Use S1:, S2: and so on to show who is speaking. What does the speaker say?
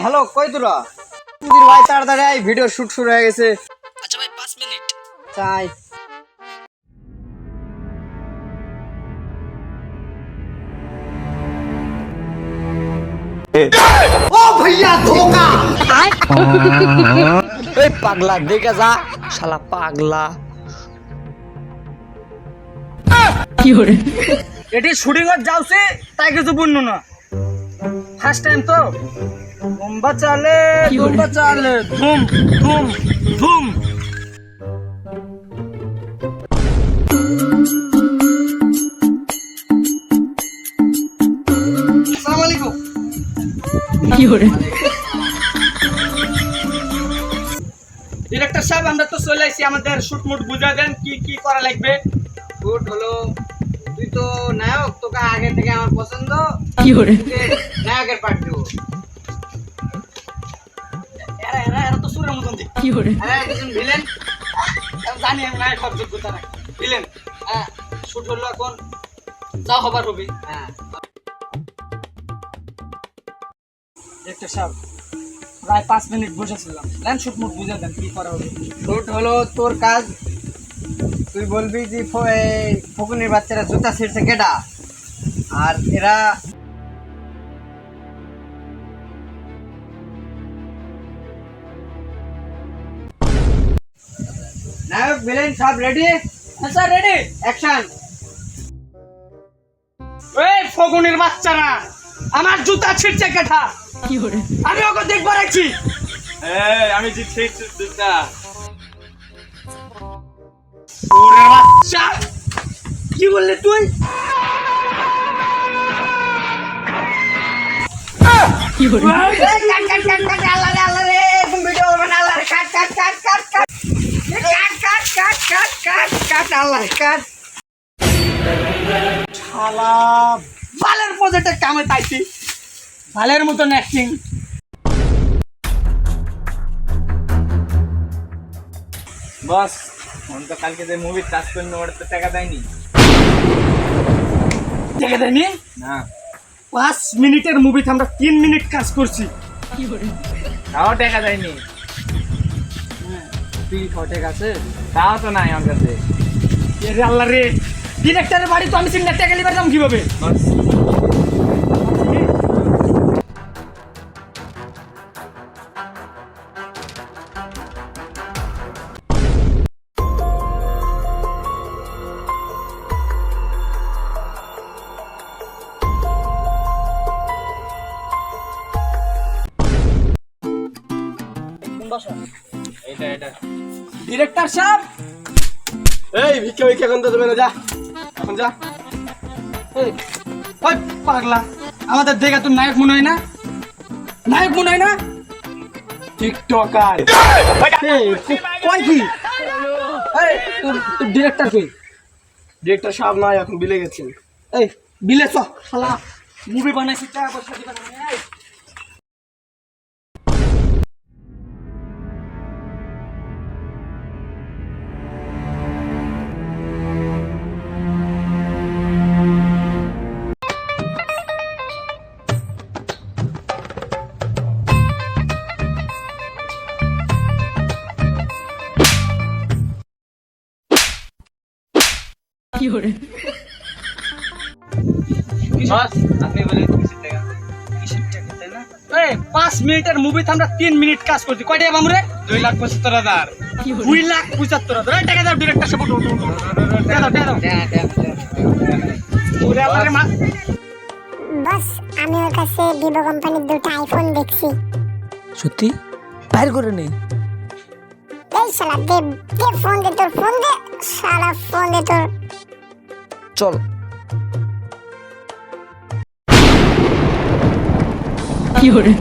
S1: Hello কই তোরা তুই ভাই তাড়াতাড়ি আই ভিডিও শুট শুরু হয়ে গেছে।
S2: আচ্ছা ভাই 5 মিনিট
S1: চাই ও भैया धोखा
S2: এই পাগলা দেখে যা শালা পাগলা
S3: কি হরে
S1: এটি শুটিং এর যাওছে তাই কিছু বুঝনো না ফার্স্ট টাইম তো bomba chale ধুম ধুম ধুম আসসালামু আলাইকুম
S3: কি হরে
S1: ডিরেক্টর সাহেব আমরা তো চলে আইছি আমাদের শুট মুট বুঝা দেন কি কি করা লাগবে। শুট হলো তুই তো নায়ক তোকে আগে থেকে আমার পছন্দ
S3: কি হরে
S1: নায়কের পার্ট দেব। এরা তো সুরের মতন দেখ
S3: কি হরে
S1: আরে একজন ভিলেন জানি আমি নায়ক হব যোগ্যতা নাই ভিলেন। হ্যাঁ শুট হলো এখন যা হবার হবে। হ্যাঁ ডিরেক্টর সাহেব প্রায় 5 মিনিট বসেছিলাম দেন শুট মুট বুঝা দেন কি করা হবে। শুট হলো তোর কাজ তুই বলবি যে ফকুনির বাচ্চারা জুতা ছিঁড়ছে কেডা আর এরা নায়ক ভিলেন সব রেডি? হ্যাঁ স্যার রেডি অ্যাকশন। এই ফকুনির বাচ্চারা আমার জুতা ছিঁড়ছে কেডা
S3: কি হরে
S1: আমি ওকে দেখবার আছি।
S4: আমি যে ছিঁড়ছি জুতা
S1: ওরে বাচ্চা কি বললি তুই?
S3: কি হরে
S1: বালের প্রজেক্টে কামে তাইছি বালের মতন অ্যাক্টিং।
S4: বস ফোন তো কালকে যে মুভি কাজ করলো ওটা তো টাকা দেয়নি
S1: দেখে দেয়নি
S4: না
S1: 5 মিনিটের মুভিতে আমরা 3 মিনিট কাজ করছি।
S3: কি হরে
S4: তাও টাকা দেয়নি
S1: তুই ঠিক আছে
S4: তাও তো নাই আমার কাছে
S1: এরে আল্লাহ রে ডিরেক্টরের বাড়ি তো আমি সিনেমা টাকা লিবার দাম কিভাবে?
S4: বস এটা
S1: ডিরেক্টর সাহেব
S4: এই ভিক্ষা ভিক্ষা এখন তো দেবে না যা এখন যা
S1: এই ওই পাগলা আমাদের দেখে তো নায়ক মনে হয় না নায়ক মনে হয় না
S4: টিকটকার
S1: এই কই কি এই তোর ডিরেক্টর কই?
S4: ডিরেক্টর সাহেব নাই এখন বিলে গেছেন
S1: এই বিলে চ শালা মুভি বানাইছি টাকা পয়সা দিবা না এই
S3: কি হরে
S4: বস আপনি বলেন কিসের টাকা
S1: 5 মিনিটের মুভিতে আমরা 3 মিনিট কাজ করছি কয় টাকা বামরে?
S4: 2,75,000
S3: কি হরে
S1: 2,75,000 এই টাকা দাও ডিরেক্টর সাহেব টাকা দাও ওরে আল্লাহ রে মা
S5: বস আমি ওর কাছে ভিভো কোম্পানির দুটো আইফোন দেখছি।
S2: সত্যি বাইর করে নে
S5: এই শালা দে ফোন দে তোর ফোন দে শালা ফোন দে তোর।
S2: চল
S3: কি হরে